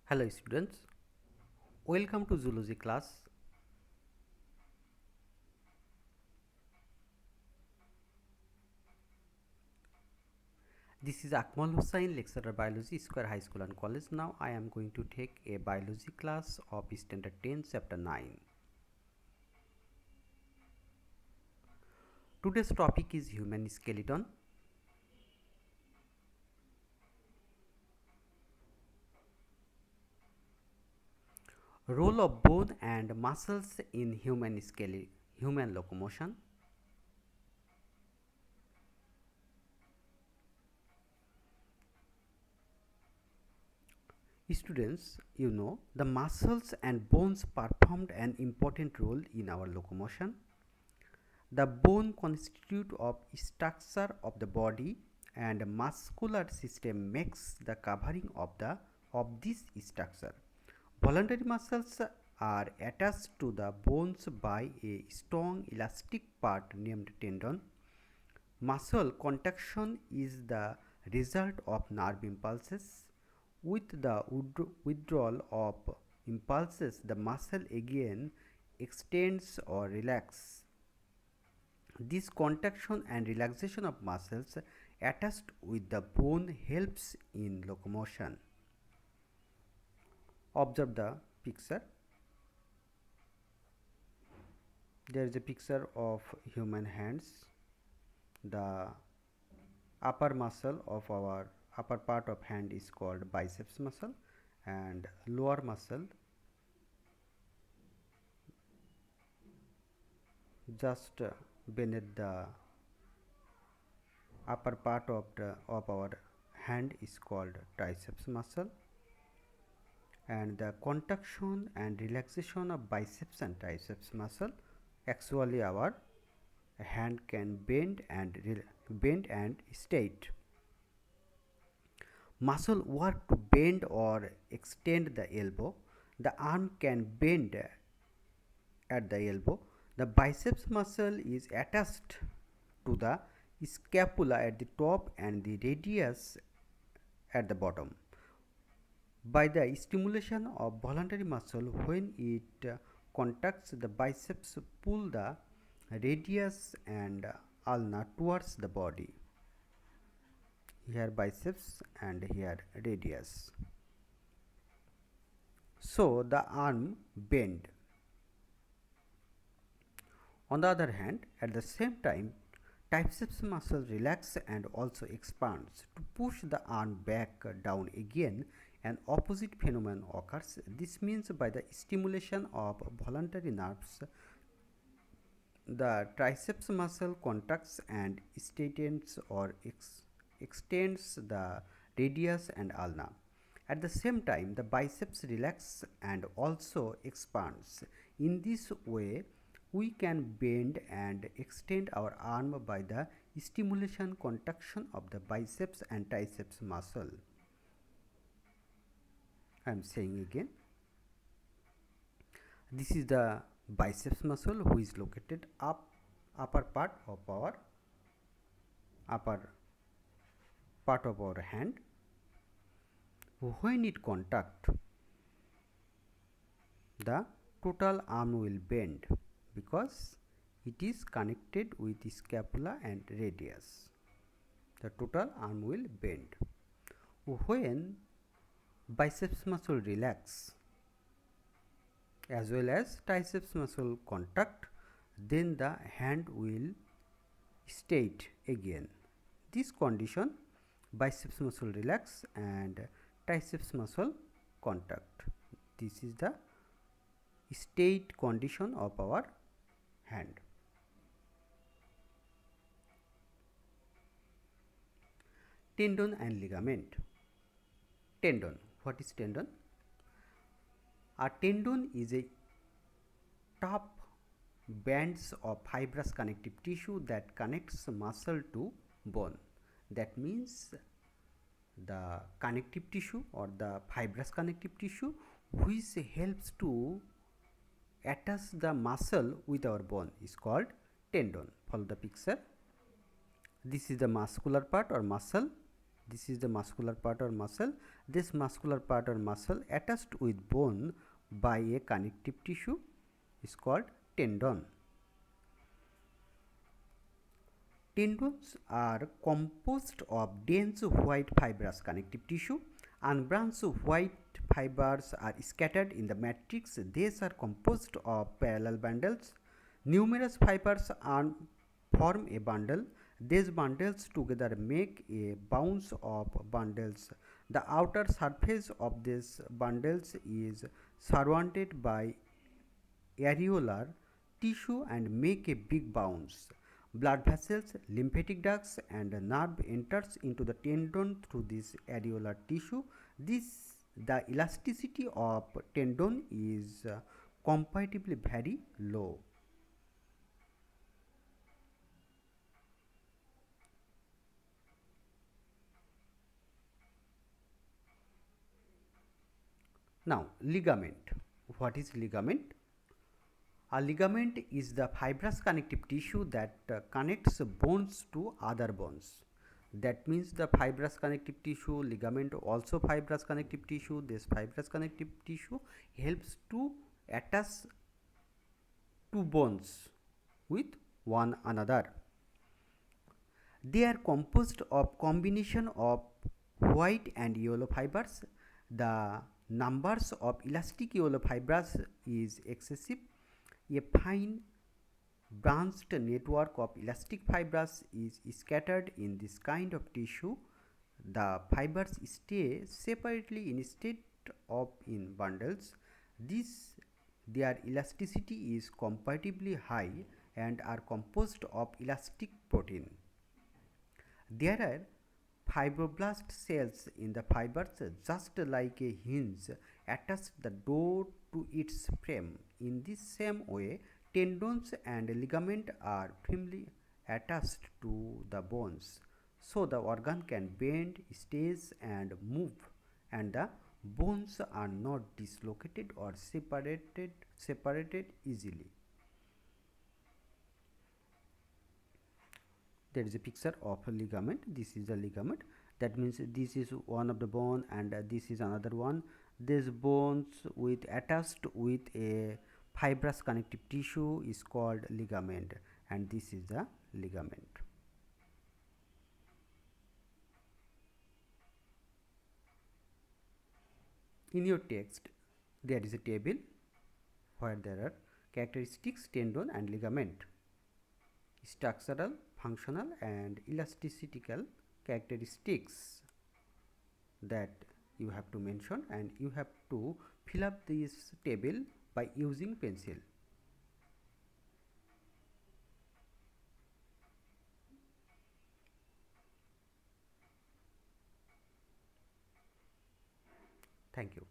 Hello students, welcome to zoology class. This is Akmal Hussain, lecturer biology, Square High School and College. Now I am going to take a biology class of standard 10 chapter 9. Today's topic is human skeleton. Role of bone and muscles in human locomotion. Students, you know the muscles and bones performed an important role in our locomotion. The bone constitute of structure of the body and muscular system makes the covering of this structure. Voluntary muscles are attached to the bones by a strong elastic part named tendon. Muscle contraction is the result of nerve impulses. With the withdrawal of impulses, the muscle again extends or relaxes. This contraction and relaxation of muscles attached with the bone helps in locomotion. Observe the picture. There is a picture of human hands. The upper muscle of our upper part of hand is called biceps muscle, and lower muscle just beneath the upper part of our hand is called triceps muscle, and the contraction and relaxation of biceps and triceps muscle, actually our hand can bend and straight. Muscle work to bend or extend the elbow. The arm can bend at the elbow. The biceps muscle is attached to the scapula at the top and the radius at the bottom. By the stimulation of voluntary muscle, when it contracts, the biceps pull the radius and ulna towards the body. Here biceps and here radius. So the arm bend. On the other hand, at the same time, triceps muscle relax and also expands. To push the arm back down again, an opposite phenomenon occurs. This means by the stimulation of voluntary nerves, the triceps muscle contracts and straightens or extends the radius and ulna. At the same time, the biceps relax and also expands. In this way, we can bend and extend our arm by the stimulation contraction of the biceps and triceps muscle. I am saying again, this is the biceps muscle which is located upper part of our hand. When it contract, the total arm will bend because it is connected with the scapula and radius. The total arm will bend. When biceps muscle relax as well as triceps muscle contract, then the hand will straight again. This condition, biceps muscle relax and triceps muscle contract. This is the state condition of our hand. Tendon and ligament. Tendon. What is tendon? A tendon is a tough bands of fibrous connective tissue that connects muscle to bone. That means the connective tissue or the fibrous connective tissue which helps to attach the muscle with our bone is called tendon. Follow the picture. This is the muscular part or muscle, This is the muscular part or muscle. This muscular part or muscle attached with bone by a connective tissue is called tendon. Tendons are composed of dense white fibrous connective tissue. Unbranched white fibers are scattered in the matrix. These are composed of parallel bundles. Numerous fibers form a bundle. These bundles together make a bounce of bundles. The outer surface of these bundles is surrounded by areolar tissue and make a big bounce. Blood vessels, lymphatic ducts and nerve enters into the tendon through this areolar tissue. The elasticity of tendon is comparatively very low. Now, ligament. What is ligament? A ligament is the fibrous connective tissue that connects bones to other bones. That means the fibrous connective tissue, ligament also fibrous connective tissue. This fibrous connective tissue helps to attach two bones with one another. They are composed of combination of white and yellow fibers. The numbers of elastic yellow fibers is excessive. A fine branched network of elastic fibers is scattered in this kind of tissue. The fibers stay separately instead of in bundles. Their elasticity is comparatively high and are composed of elastic protein. There are fibroblast cells in the fibers, just like a hinge attached the door to its frame. In this same way, tendons and ligament are firmly attached to the bones, so the organ can bend, stretch and move, and the bones are not dislocated or separated easily. There is a picture of a ligament. This is a ligament. That means this is one of the bone and this is another one. These bones with attached with a fibrous connective tissue is called ligament, and this is the ligament. In your text, there is a table where there are characteristics, tendon and ligament, structural, functional and elasticical characteristics that you have to mention, and you have to fill up this table by using pencil. Thank you.